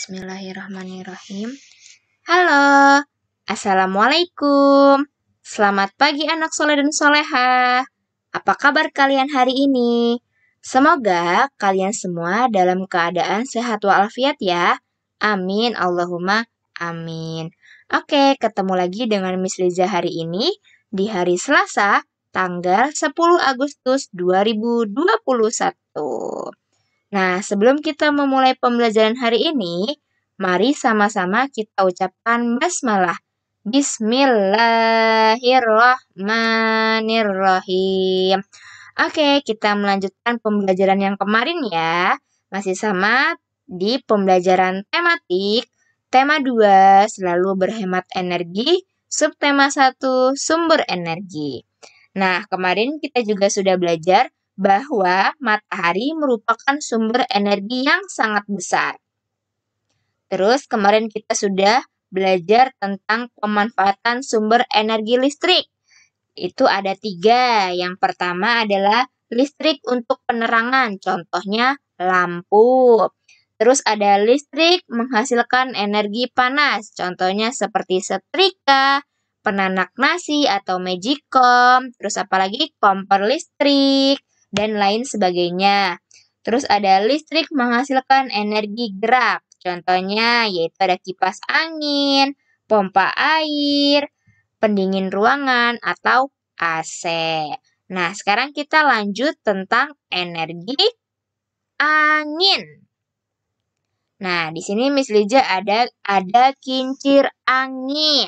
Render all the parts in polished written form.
Bismillahirrahmanirrahim. Halo, Assalamualaikum. Selamat pagi anak soleh dan soleha. Apa kabar kalian hari ini? Semoga kalian semua dalam keadaan sehat walafiat ya. Amin, Allahumma amin. Oke, ketemu lagi dengan Miss Liza hari ini di hari Selasa, tanggal 10 Agustus 2021. Nah, sebelum kita memulai pembelajaran hari ini, mari sama-sama kita ucapkan basmalah. Bismillahirrahmanirrahim. Oke, kita melanjutkan pembelajaran yang kemarin ya. Masih sama di pembelajaran tematik. Tema 2, selalu berhemat energi. Subtema 1, sumber energi. Nah, kemarin kita juga sudah belajar bahwa matahari merupakan sumber energi yang sangat besar. Terus kemarin kita sudah belajar tentang pemanfaatan sumber energi listrik. Itu ada 3. Yang pertama adalah listrik untuk penerangan, contohnya lampu. Terus ada listrik menghasilkan energi panas, contohnya seperti setrika, penanak nasi atau magicom, terus apalagi kompor listrik, dan lain sebagainya. Terus ada listrik menghasilkan energi gerak, contohnya yaitu ada kipas angin, pompa air, pendingin ruangan, atau AC. Nah, sekarang kita lanjut tentang energi angin. Nah, di sini Miss Liza ada kincir angin.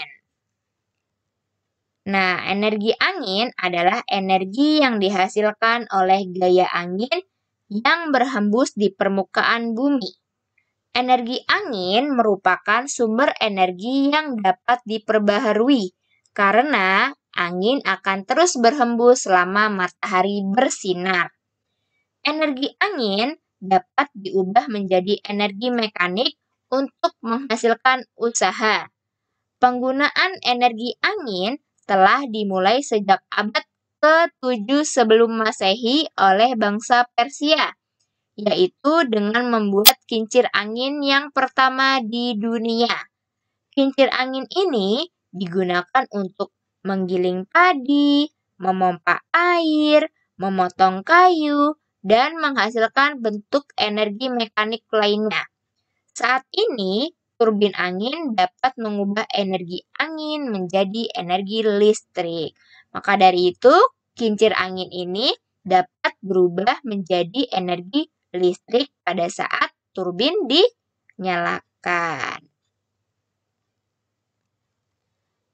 Nah, energi angin adalah energi yang dihasilkan oleh gaya angin yang berhembus di permukaan bumi. Energi angin merupakan sumber energi yang dapat diperbaharui karena angin akan terus berhembus selama matahari bersinar. Energi angin dapat diubah menjadi energi mekanik untuk menghasilkan usaha. Penggunaan energi angin telah dimulai sejak abad ke-7 sebelum Masehi oleh bangsa Persia, yaitu dengan membuat kincir angin yang pertama di dunia. Kincir angin ini digunakan untuk menggiling padi, memompa air, memotong kayu, dan menghasilkan bentuk energi mekanik lainnya. Saat ini, turbin angin dapat mengubah energi angin menjadi energi listrik. Maka dari itu, kincir angin ini dapat berubah menjadi energi listrik pada saat turbin dinyalakan.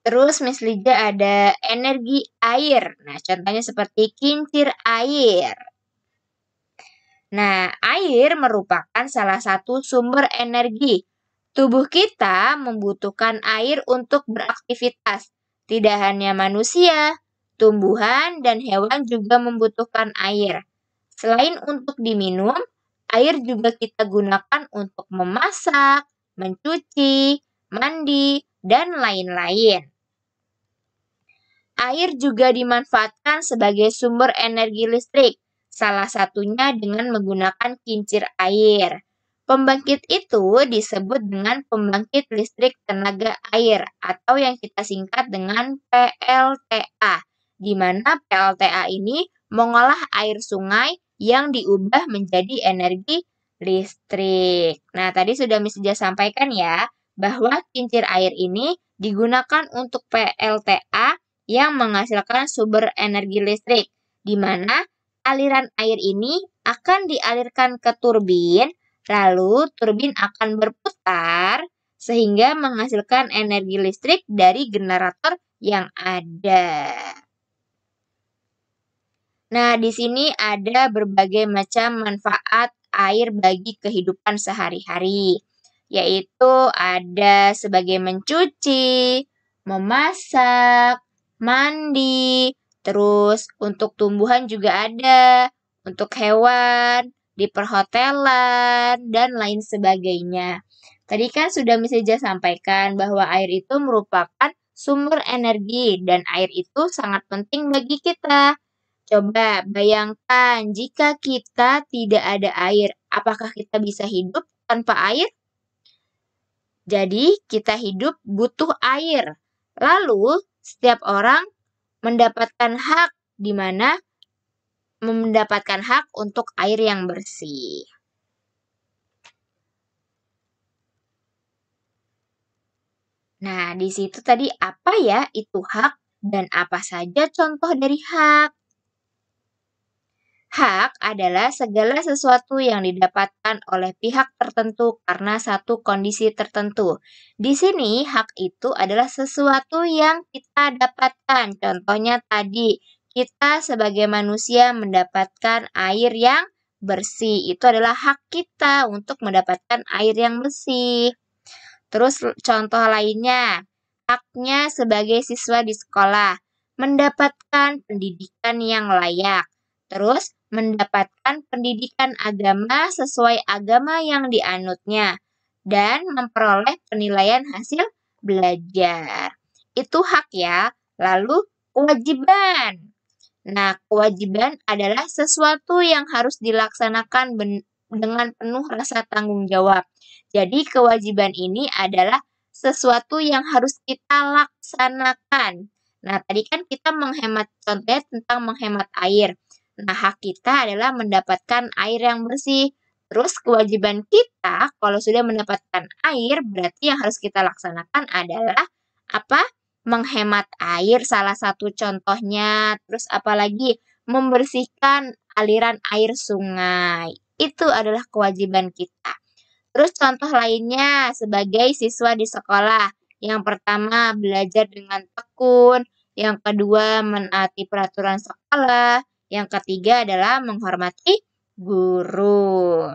Terus Miss Liza ada energi air. Nah, contohnya seperti kincir air. Nah, air merupakan salah satu sumber energi. Tubuh kita membutuhkan air untuk beraktivitas. Tidak hanya manusia, tumbuhan dan hewan juga membutuhkan air. Selain untuk diminum, air juga kita gunakan untuk memasak, mencuci, mandi, dan lain-lain. Air juga dimanfaatkan sebagai sumber energi listrik. Salah satunya dengan menggunakan kincir air. Pembangkit itu disebut dengan pembangkit listrik tenaga air atau yang kita singkat dengan PLTA, di mana PLTA ini mengolah air sungai yang diubah menjadi energi listrik. Nah, tadi sudah Miss Ija sampaikan ya, bahwa kincir air ini digunakan untuk PLTA yang menghasilkan sumber energi listrik, di mana aliran air ini akan dialirkan ke turbin, lalu turbin akan berputar sehingga menghasilkan energi listrik dari generator yang ada. Nah, di sini ada berbagai macam manfaat air bagi kehidupan sehari-hari, yaitu ada sebagai mencuci, memasak, mandi, terus untuk tumbuhan juga ada, untuk hewan, di perhotelan, dan lain sebagainya. Tadi kan sudah Miss Ija sampaikan bahwa air itu merupakan sumber energi dan air itu sangat penting bagi kita. Coba bayangkan jika kita tidak ada air, apakah kita bisa hidup tanpa air? Jadi, kita hidup butuh air. Lalu, setiap orang mendapatkan hak di mana mendapatkan hak untuk air yang bersih. Nah, di situ tadi apa ya itu hak dan apa saja contoh dari hak? Hak adalah segala sesuatu yang didapatkan oleh pihak tertentu karena satu kondisi tertentu. Di sini, hak itu adalah sesuatu yang kita dapatkan. Contohnya tadi, kita sebagai manusia mendapatkan air yang bersih. Itu adalah hak kita untuk mendapatkan air yang bersih. Terus contoh lainnya, haknya sebagai siswa di sekolah, mendapatkan pendidikan yang layak. Terus mendapatkan pendidikan agama sesuai agama yang dianutnya. Dan memperoleh penilaian hasil belajar. Itu hak ya. Lalu kewajiban. Nah, kewajiban adalah sesuatu yang harus dilaksanakan dengan penuh rasa tanggung jawab. Jadi, kewajiban ini adalah sesuatu yang harus kita laksanakan. Nah, tadi kan kita menghemat, contohnya tentang menghemat air. Nah, hak kita adalah mendapatkan air yang bersih. Terus, kewajiban kita, kalau sudah mendapatkan air, berarti yang harus kita laksanakan adalah apa? Menghemat air, salah satu contohnya. Terus, apalagi membersihkan aliran air sungai. Itu adalah kewajiban kita. Terus contoh lainnya sebagai siswa di sekolah. Yang pertama, belajar dengan tekun. Yang kedua, menaati peraturan sekolah. Yang ketiga adalah menghormati guru.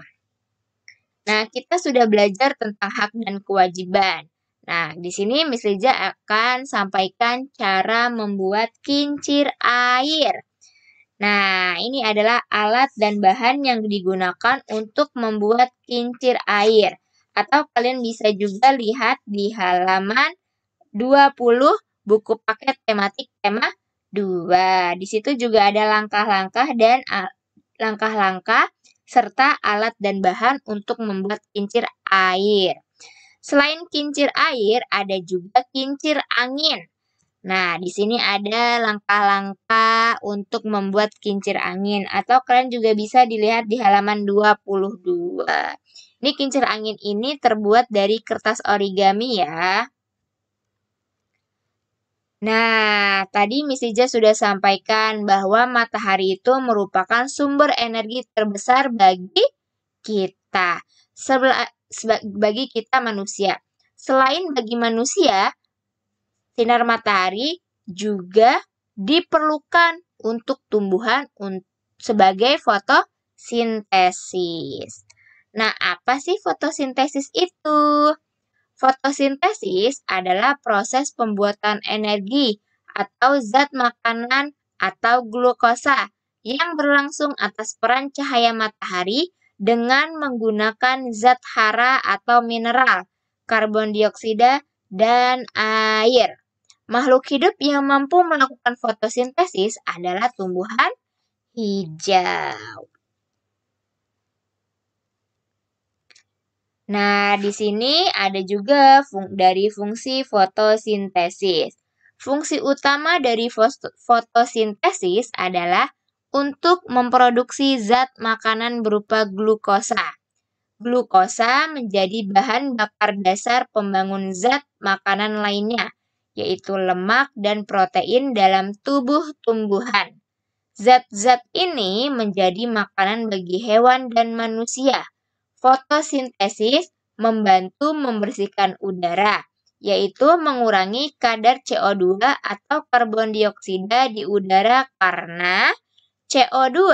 Nah, kita sudah belajar tentang hak dan kewajiban. Nah, di sini Miss Liza akan sampaikan cara membuat kincir air. Nah, ini adalah alat dan bahan yang digunakan untuk membuat kincir air. Atau kalian bisa juga lihat di halaman 20 buku paket tematik tema 2. Di situ juga ada langkah-langkah dan langkah-langkah serta alat dan bahan untuk membuat kincir air. Selain kincir air, ada juga kincir angin. Nah, di sini ada langkah-langkah untuk membuat kincir angin atau kalian juga bisa dilihat di halaman 22. Ini kincir angin ini terbuat dari kertas origami ya. Nah, tadi Miss Ija sudah sampaikan bahwa matahari itu merupakan sumber energi terbesar bagi kita, bagi kita manusia. Selain bagi manusia, sinar matahari juga diperlukan untuk tumbuhan sebagai fotosintesis. Nah, apa sih fotosintesis itu? Fotosintesis adalah proses pembuatan energi atau zat makanan atau glukosa yang berlangsung atas peran cahaya matahari dengan menggunakan zat hara atau mineral, karbon dioksida, dan air. Makhluk hidup yang mampu melakukan fotosintesis adalah tumbuhan hijau. Nah, di sini ada juga dari fungsi fotosintesis. Fungsi utama dari fotosintesis adalah untuk memproduksi zat makanan berupa glukosa. Glukosa menjadi bahan bakar dasar pembangun zat makanan lainnya, yaitu lemak dan protein dalam tubuh tumbuhan. Zat-zat ini menjadi makanan bagi hewan dan manusia. Fotosintesis membantu membersihkan udara, yaitu mengurangi kadar CO2 atau karbon dioksida di udara karena CO2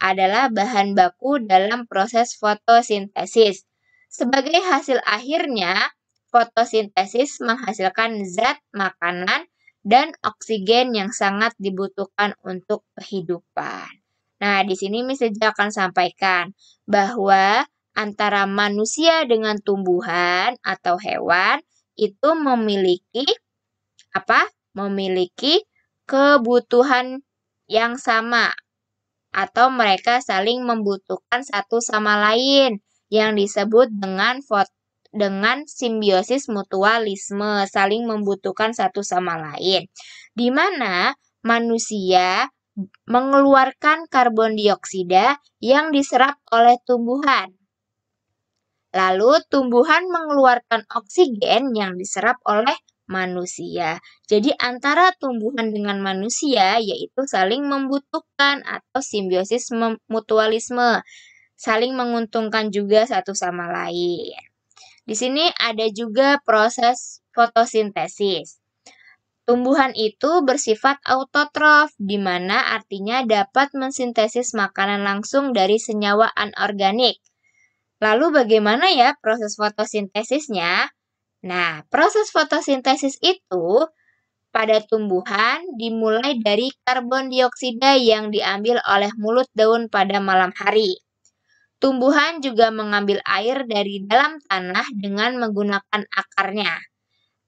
adalah bahan baku dalam proses fotosintesis. Sebagai hasil akhirnya, fotosintesis menghasilkan zat makanan dan oksigen yang sangat dibutuhkan untuk kehidupan. Nah, di sini Miss Eja akan sampaikan bahwa antara manusia dengan tumbuhan atau hewan itu memiliki apa? Memiliki kebutuhan yang sama atau mereka saling membutuhkan satu sama lain yang disebut dengan dengan simbiosis mutualisme, saling membutuhkan satu sama lain, di mana manusia mengeluarkan karbon dioksida yang diserap oleh tumbuhan. Lalu tumbuhan mengeluarkan oksigen yang diserap oleh manusia. Jadi antara tumbuhan dengan manusia yaitu saling membutuhkan atau simbiosis mutualisme, saling menguntungkan juga satu sama lain. Di sini ada juga proses fotosintesis. Tumbuhan itu bersifat autotrof, di mana artinya dapat mensintesis makanan langsung dari senyawa anorganik. Lalu bagaimana ya proses fotosintesisnya? Nah, proses fotosintesis itu pada tumbuhan dimulai dari karbon dioksida yang diambil oleh mulut daun pada malam hari. Tumbuhan juga mengambil air dari dalam tanah dengan menggunakan akarnya.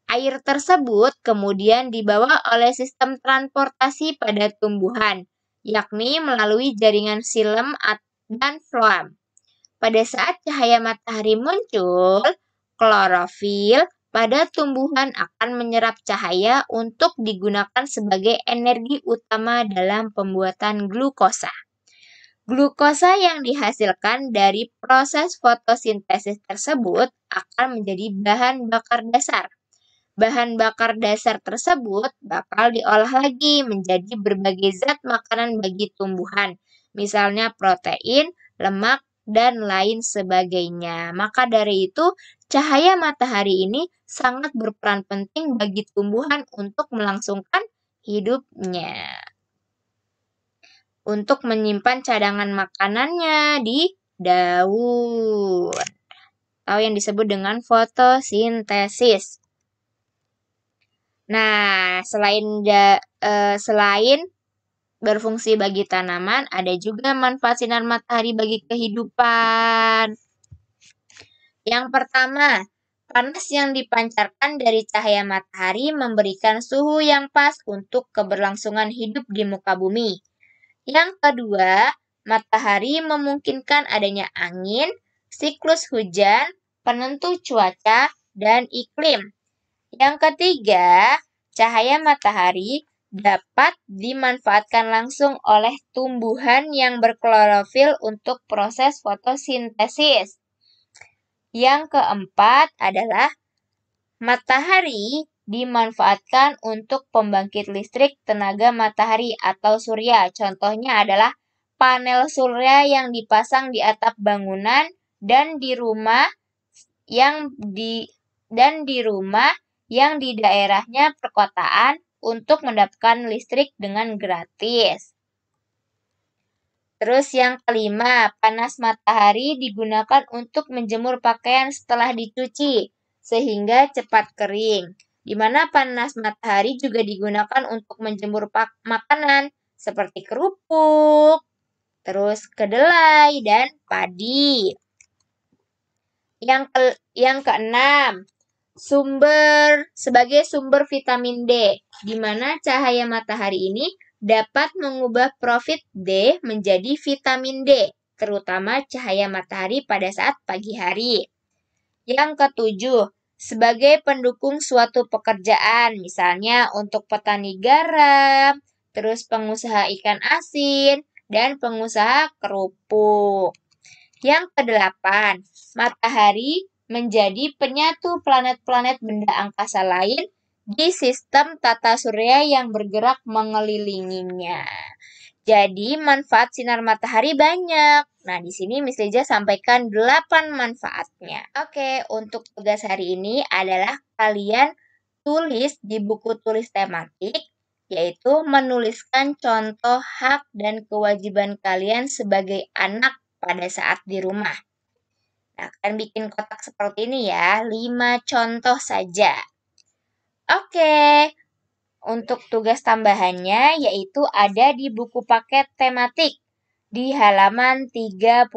Air tersebut kemudian dibawa oleh sistem transportasi pada tumbuhan, yakni melalui jaringan silem dan floem. Pada saat cahaya matahari muncul, klorofil pada tumbuhan akan menyerap cahaya untuk digunakan sebagai energi utama dalam pembuatan glukosa. Glukosa yang dihasilkan dari proses fotosintesis tersebut akan menjadi bahan bakar dasar. Bahan bakar dasar tersebut bakal diolah lagi menjadi berbagai zat makanan bagi tumbuhan, misalnya protein, lemak, dan lain sebagainya. Maka dari itu, cahaya matahari ini sangat berperan penting bagi tumbuhan untuk melangsungkan hidupnya. Untuk menyimpan cadangan makanannya di daun, atau yang disebut dengan fotosintesis. Nah, selain berfungsi bagi tanaman, ada juga manfaat sinar matahari bagi kehidupan. Yang pertama, panas yang dipancarkan dari cahaya matahari memberikan suhu yang pas untuk keberlangsungan hidup di muka bumi. Yang kedua, matahari memungkinkan adanya angin, siklus hujan, penentu cuaca, dan iklim. Yang ketiga, cahaya matahari dapat dimanfaatkan langsung oleh tumbuhan yang berklorofil untuk proses fotosintesis. Yang keempat adalah matahari dimanfaatkan untuk pembangkit listrik tenaga matahari atau surya. Contohnya adalah panel surya yang dipasang di atap bangunan dan di rumah yang di daerahnya perkotaan untuk mendapatkan listrik dengan gratis. Terus yang kelima, panas matahari digunakan untuk menjemur pakaian setelah dicuci, sehingga cepat kering. Di mana panas matahari juga digunakan untuk menjemur makanan, seperti kerupuk, terus kedelai, dan padi. Yang keenam, sebagai sumber vitamin D, di mana cahaya matahari ini dapat mengubah profit D menjadi vitamin D, terutama cahaya matahari pada saat pagi hari. Yang ketujuh, sebagai pendukung suatu pekerjaan, misalnya untuk petani garam, terus pengusaha ikan asin, dan pengusaha kerupuk. Yang kedelapan, matahari menjadi penyatu planet-planet benda angkasa lain di sistem tata surya yang bergerak mengelilinginya. Jadi, manfaat sinar matahari banyak. Nah, di sini Miss Liza sampaikan 8 manfaatnya. Oke, untuk tugas hari ini adalah kalian tulis di buku tulis tematik, yaitu menuliskan contoh hak dan kewajiban kalian sebagai anak pada saat di rumah. Nah, kalian bikin kotak seperti ini ya, 5 contoh saja. Oke, untuk tugas tambahannya yaitu ada di buku paket tematik di halaman 31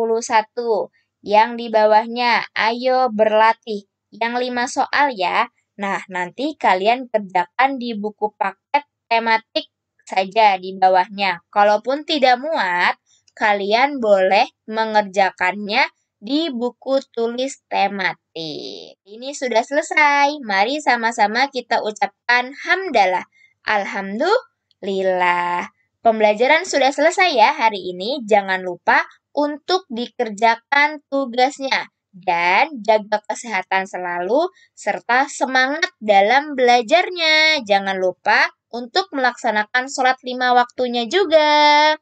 yang di bawahnya ayo berlatih. Yang 5 soal ya. Nah, nanti kalian kerjakan di buku paket tematik saja di bawahnya. Kalaupun tidak muat, kalian boleh mengerjakannya di buku tulis tematik. Ini sudah selesai. Mari sama-sama kita ucapkan hamdalah. Alhamdulillah. Pembelajaran sudah selesai ya hari ini. Jangan lupa untuk dikerjakan tugasnya. Dan jaga kesehatan selalu serta semangat dalam belajarnya. Jangan lupa untuk melaksanakan sholat 5 waktunya juga.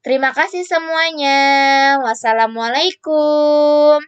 Terima kasih semuanya. Wassalamualaikum.